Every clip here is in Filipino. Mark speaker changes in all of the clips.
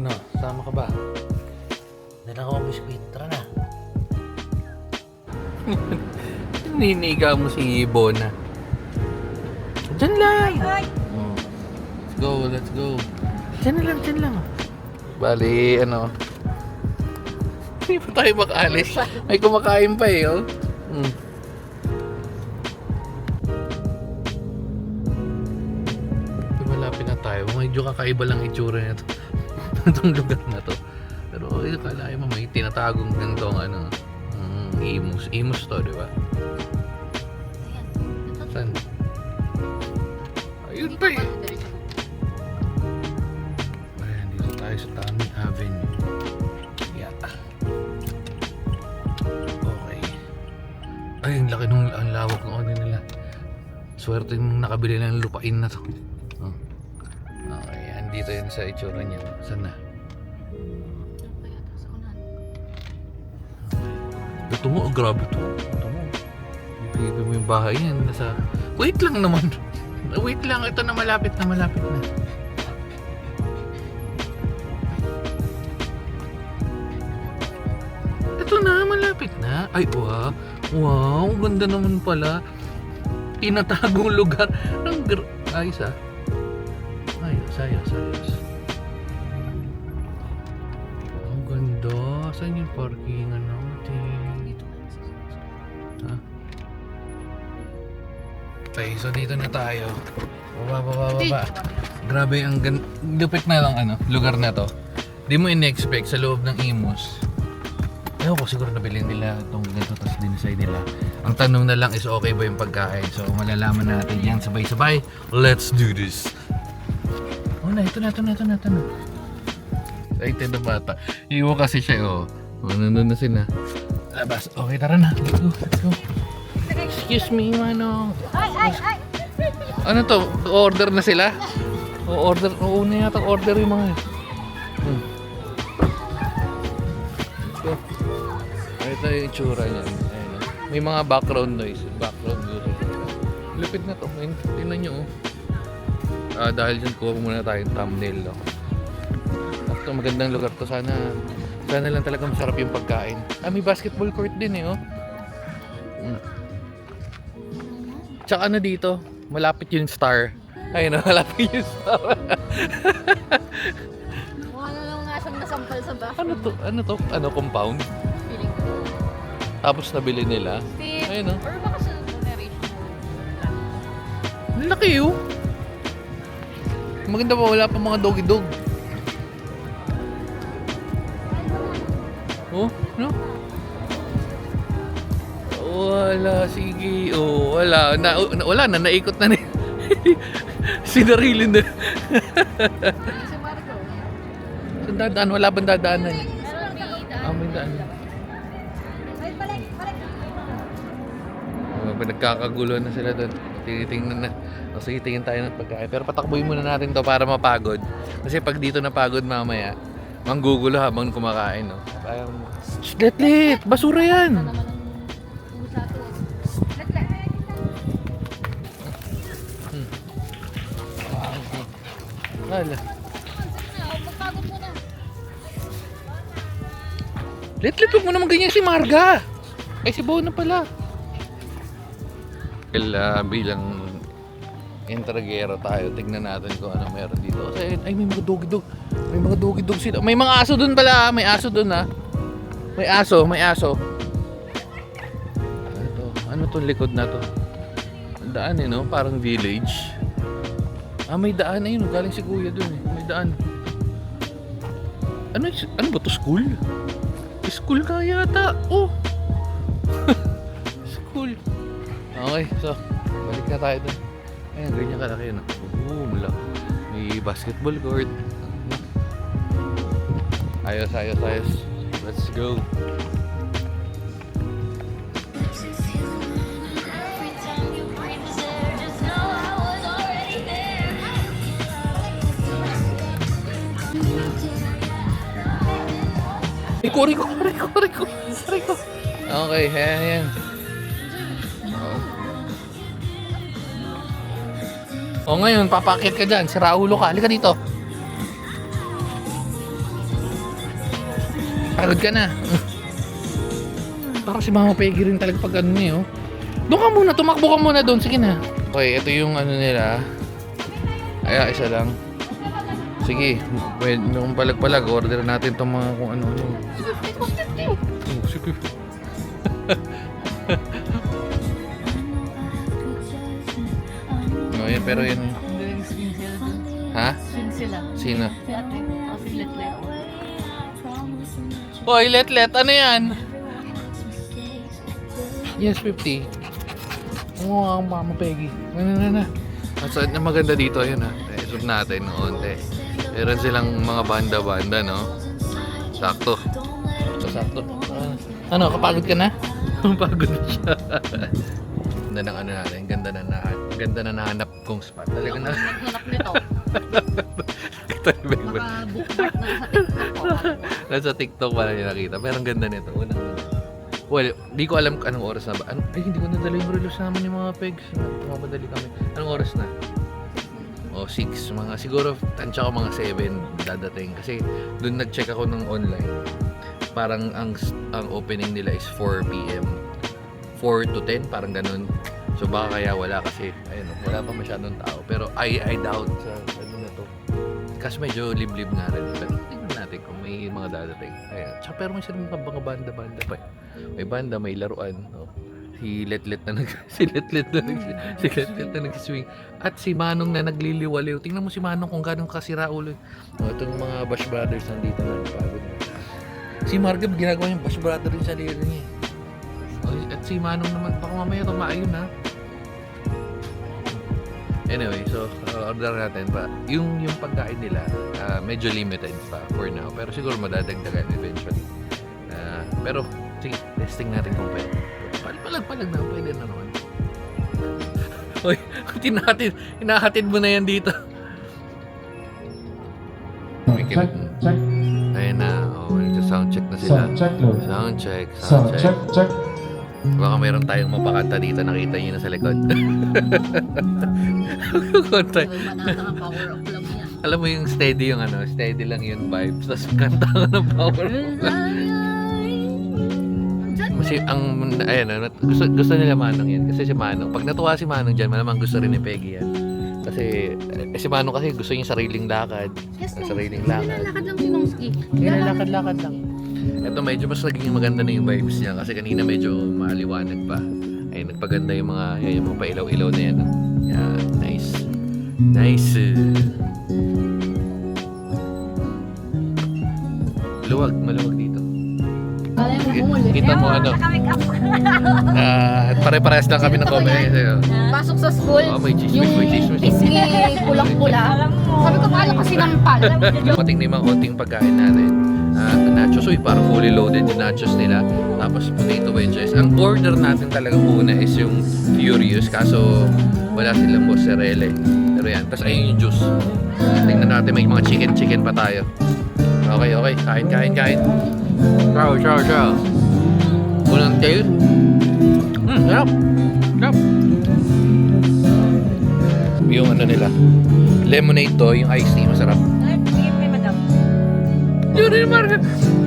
Speaker 1: Ano, sama ka ba? Dala ko ang biskwit. Tara na. Niniga mo si Bona. Diyan lang. Oh. Let's go. Diyan lang. Bali, ano. Hindi pa tayo makaalis. May kumakain pa eh, oh. Malapit na tayo. Medyo kakaiba lang itsura nito. Itong lugar na to. Pero kala mo may tinatagong ganitong ano, imus to, di ba? Saan? Ayun pa eh. Ayan, dito tayo sa Tami Avenue. Yeah. Okay. Ay, ang laki nung ang lawak ng ano nila. Swerte nung nakabili ng lupain na to. Okay, andito yun sa itsura niya. Saan na? Ito mo, oh, grabe to. Ito mo. Ipigil mo yung bahay yan. Nasa... Wait lang naman. Wait lang. Ito na malapit na. Ito na, malapit na. Ay, wow. Wow, ganda naman pala. Tinatagong lugar. Ayos ah. Ayos. Ang ganda. Saan yung parkingan natin? Ha? Okay, so dito na tayo. Baba. Grabe, ang lupit na lang ano, lugar na to. Di mo in-expect sa loob ng Imus. Ewan ko, siguro nabili nila itong ganito, tapos dinisay nila. Ang tanong na lang is okay ba yung pagkain? So malalaman natin yan sabay-sabay. Let's do this! Oh na, ito na. Excited na bata. Iwo kasi siya, oh. Nandun na sila. Labas. Okay, tara na. Let's go. Excuse me, Manong. Ay! Ano to? Order na sila? Order na yata order yung mga. Let's go. Ito yung itsura niya. Ayun, may mga background noise. Background music. Lupit na to. Tingnan nyo, oh. Dahil dyan, kuha muna tayong thumbnail. No? Ito, magandang lugar to. Sana lang talaga masarap yung pagkain. May basketball court din eh, oh. Tsaka ano dito, malapit yung Star. Ayun, malapit yung Star.
Speaker 2: Ano lang nasang nasampal sa bathroom.
Speaker 1: Ano to? Ano, compound?
Speaker 2: Feeling ko.
Speaker 1: Tapos nabili nila. Ayun, oh.
Speaker 2: Or baka sa generation.
Speaker 1: Ang laki, oh. Maganda pa, wala pa mga dog-dog. Oh, no? Wala, sige. Oh, wala. Wala na, naikot na ni. Sinarili na.
Speaker 2: Si Marco.
Speaker 1: Saan dadaan? Wala bang dadaanan?
Speaker 2: Meron dito.
Speaker 1: May daan.
Speaker 2: Ay, balik.
Speaker 1: Nagkakagulo na sila doon. Tinitingnan na. Sige, tingin tayo ng pagkain. Pero patakbuhin muna natin to para mapagod. Kasi pag dito napagod mamaya, manggugulo habang kumakain, no? Parang, letlet! Basura yan! Wala.
Speaker 2: Magpagod muna.
Speaker 1: Letlet, huwag mo naman ganyan si Marga! Ay, si Bona pala. Bilang intragero tayo, tignan natin kung ano meron dito. Kasi, ay, may mga dog-dog. May mga dog-dog sila. May mga aso dun pala. May aso dun, ha. May aso. Ano to likod na to? Daan eh, no? Parang village. May daan. Ayun, galing si kuya dun eh. May daan. Ano ba to? School? School ka yata. Oh! School. Okay, so balik na tayo dun. Ayan, ganyan kalaki yun. Malaki. May basketball court. Ayos. Let's go. Riko. Okay, ayan. O ngayon, papakit ka dyan. Sira ulo ka. Halika dito. Pagod ka na. Parang si Mama Peggy rin talaga pag ano niya, oh. Doon ka muna, tumakbo ka muna doon. Sige na. Okay, ito yung ano nila. Ay, isa lang. Sige, nung palag-palag, order natin itong mga kung ano-ano. Oh, sige. No, yun, pero yun. Ha?
Speaker 2: Swing sila.
Speaker 1: Sino?
Speaker 2: Si ate. Si Letlet.
Speaker 1: Hoy, Letlet, ano yan? Yes, 50. Oo, ang Mama Peggy. Na. So, na maganda dito, yun ha. Isip natin noon, meron silang mga banda-banda, no? Sakto. Sakto. Ano, kapagod ka na? Pagod na siya. Ganda ng ano natin, ganda na nahanap kong spot. Talaga na.
Speaker 2: Hanap nito.
Speaker 1: Naka-bookmark
Speaker 2: na sa TikTok.
Speaker 1: Nasa TikTok pala niya nakita. Pero ang ganda nito. Well, di ko alam anong oras na ba. Ay, hindi ko nadala yung relos namin yung mga pegs. Mamadali kami. Anong oras na? O, 6. Siguro, tansya ko mga 7 dadating. Kasi doon nag-check ako ng online. Parang ang opening nila is 4 p.m. 4 to 10, parang ganun. So baka kaya wala kasi, ayun, wala pa masyadong tao. Pero I doubt sa ano na to. Kasi medyo liblib nga rin. Pero tingnan natin kung may mga dadating. Ayan. Tsaka pero may silang mga banda-banda pa. May banda, may laruan. Oh. Si Letlet na nag-swing. At si Manong na nagliliwaliw. Tingnan mo si Manong kung gano'ng kasira ulo. Oh, itong mga Bash Brothers nandito na pagod. Si Margab ginagawa yung Bash Brother rin sa liri niya. Oh, at si Manong naman, baka mamaya tumayo na. Anyway, so order natin pa. Yung pagkain nila, medyo limited pa for now. Pero siguro madadagdagan eventually. Pero sige, testing natin kung pwede. Palag na, pwede na naman. Hoy, hinahatid mo na yan dito.
Speaker 3: Check.
Speaker 1: Ayun na, sound check na sila. Sound check.
Speaker 3: Check.
Speaker 1: Baka mayroon tayong mapakanta dito, nakita niyo na sa likod. Kontay.
Speaker 2: Manata ang power of love niya.
Speaker 1: Alam mo yung steady lang yung vibes. Tapos kanta ka ng power of love. Kasi gusto nila Manong yan. Kasi si Manong, pag natuwa si Manong dyan, malamang gusto rin ni Peggy yan. Kasi si Manong kasi gusto niya sariling lakad.
Speaker 2: Yes,
Speaker 1: Sariling lakad.
Speaker 2: lakad lang si Nongski.
Speaker 1: Lakad lang. Ito medyo mas naging maganda na yung vibes niya kasi kanina medyo maliwanag pa. Ay nagpaganda yung mga pailaw-ilaw na yan. Yeah, nice. Maluwag dito. Kita mo ano. At pare-parehas lang kami ng comment sa'yo.
Speaker 2: Pasok sa school.
Speaker 1: Oh, may chismis.
Speaker 2: Ismi pulang-pula. Sabi ko, paano kasi nampal?
Speaker 1: Dumating na yung mga konting pagkain natin. Nachos, parang fully loaded yung nachos nila. Tapos potato wedges. Ang order natin talaga muna is yung Furious. Kaso wala silang mozzarella eh. Pero yan. Tapos ayun yung juice. Tingnan natin may mga chicken pa tayo. Okay. Kain. Ciao. Unang tail. Sarap. Yung ano nila. Lemonade to, yung iced tea. Masarap.
Speaker 2: Bigyan mo madam.
Speaker 1: Yun rin, Marga.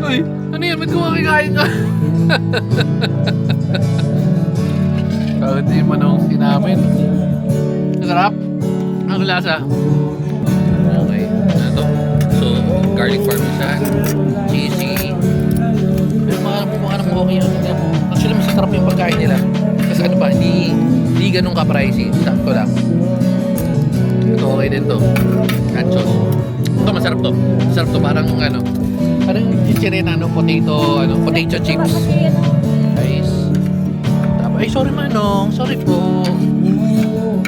Speaker 1: Uy, ano yan? Ba't kumakain ka? Bakit yung manong namin? Masarap? Ang lasa? Okay. Ano to? So, garlic parmesan, cheesy. Pero mukha ng okay yun. Actually, masasarap yung pagkain nila. Kasi ano ba, hindi ganun ka-pricey. Sakto lang. Ito okay din to. Nachos. Ito masarap to. Parang parang chichirin potato chips. Nice. Tapos, ay sorry Manong. Sorry po.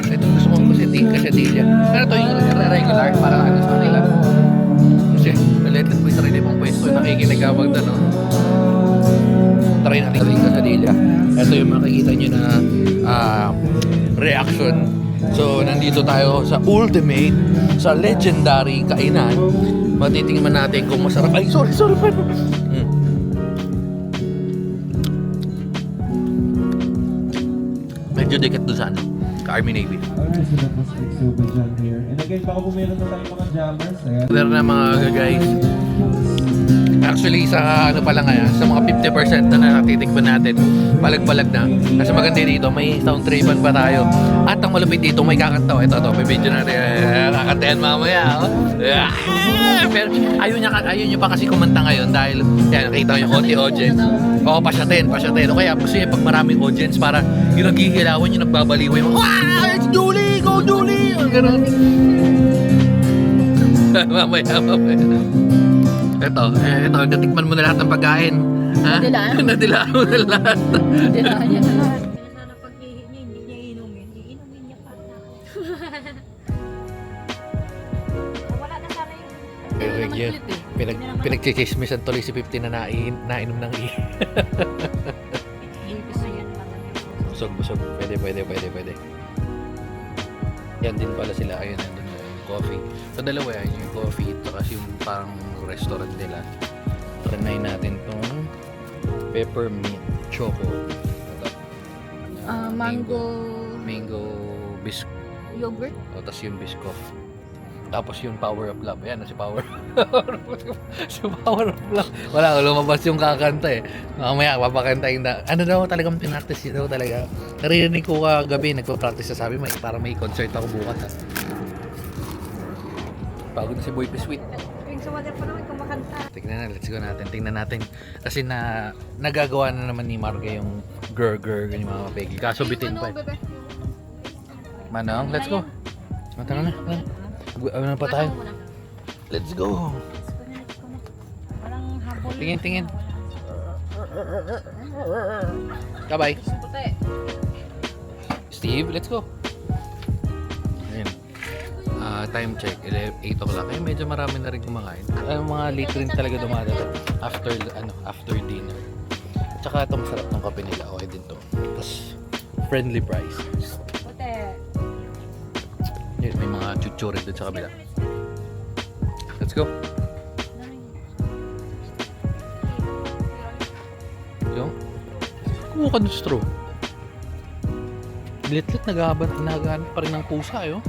Speaker 1: Ito gusto mo quesadilla. Pero ito yung regular para sa kanila. Kasi maliit-lit po yung sarili mong pwesto. Nakikinagawag na, no? Try natin yung quesadilla. Ito yung makikita nyo na reaction. So, nandito tayo sa ultimate, sa legendary kainan. Matitingnan natin kung masarap. Ay, sorry. Medyo dikit doon sa Army Navy.
Speaker 3: Alright, so that was Super John here. And again, baka kung meron na tayong mga jammers.
Speaker 1: Meron na mga guys. Actually, Actually, sa ano pa lang ngayon, sa mga 50% na natitikman natin, palag-palag na. Kasi maganda dito, may sound tripan pa tayo. At ang malupit dito, may kakanta. Ito, may video natin. Kakantayan mamaya. Oh. Pero ayaw niya pa kasi kumanta ngayon dahil yan, nakita ko yung konti audience. Oo, pasyatin. O kaya gusto niya pag maraming audience para yung naghihilawan, yung nagbabaliway. Wow! It's Julie! Go Julie! Ganun. mamaya. Ito, natikman mo na lahat ng pagkain. Ha? Nadilaan mo na lahat.
Speaker 2: Nadilaan niya na lahat.
Speaker 4: Sana paghihi niya, hindi niya inumin. Iinumin niya pa. Wala na sana yung...
Speaker 1: Pinagchichismisan tuloy si 50 na nainom ng i. Busog. Pwede. Yan din pala sila. Ayun, nandun yung coffee. So, dalawa yan. Yung coffee, tapos yung parang restaurant nila. Trinay natin tong peppermint choco. Ito. Mango biscuit.
Speaker 2: Yogurt.
Speaker 1: O, tapos yung biscoff. Tapos yung Power of Love. Ayan, si Power. Si Power of Love. Wala, lumabas yung kakanta eh. Mamaya, papakantayin na. Ano daw talagang pinractice daw talaga. Narinig ko kagabi, nagpa-practice na sabi, parang may concert ako bukas ha. Pagod na si Boy Sweet.
Speaker 4: Yung sumagal pa naman kumakanta.
Speaker 1: Tingnan natin. Kasi nagagawa na naman ni Marga yung girl, yung mga pegi. Kaso bitin pa eh. Manong, let's go. Matara na. Ano na pa tayo? Let's go.
Speaker 4: Walang habol.
Speaker 1: Tingin. Bye-bye. Steve, let's go. Ayun. Time check, 8 o'clock. Eh, medyo marami na rin kumakain. Mga late rin talaga dumadalo after dinner. Tsaka ito masarap ng kape nila. Okay din to. Tapos, friendly price.
Speaker 4: Puti.
Speaker 1: Yun, may mga chuchuri doon sa kabila. Let's go. Yung? Kumuha ka ng straw. Litlit naghahanap pa rin ng pusa eh. Oh.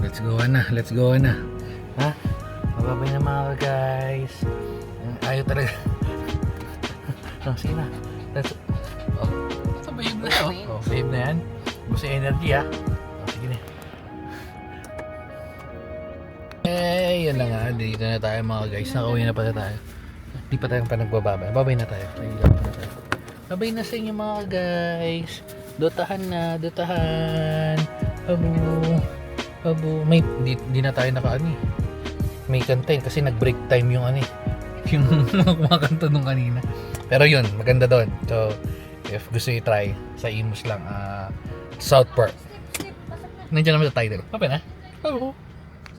Speaker 1: Let's go na. Ha? Mababay na mga guys. Ayaw talaga. Sige na. Babe na oh. Babe na yan. Gusto energy ha. Sige na. Yan na nga. Dito na tayo mga guys. Nakauwi na pala tayo. Hindi pa tayo nagbababa. Babay na tayo. Babay na sa inyo mga guys. Dotahan na. Abo. May, di na tayo nakaani. May kantayin kasi nag-break time yung yung mga kanta nung kanina. Pero yun, maganda doon. So, if gusto i-try, sa Imus lang, South Park. Nandiyan naman sa title. Pape na?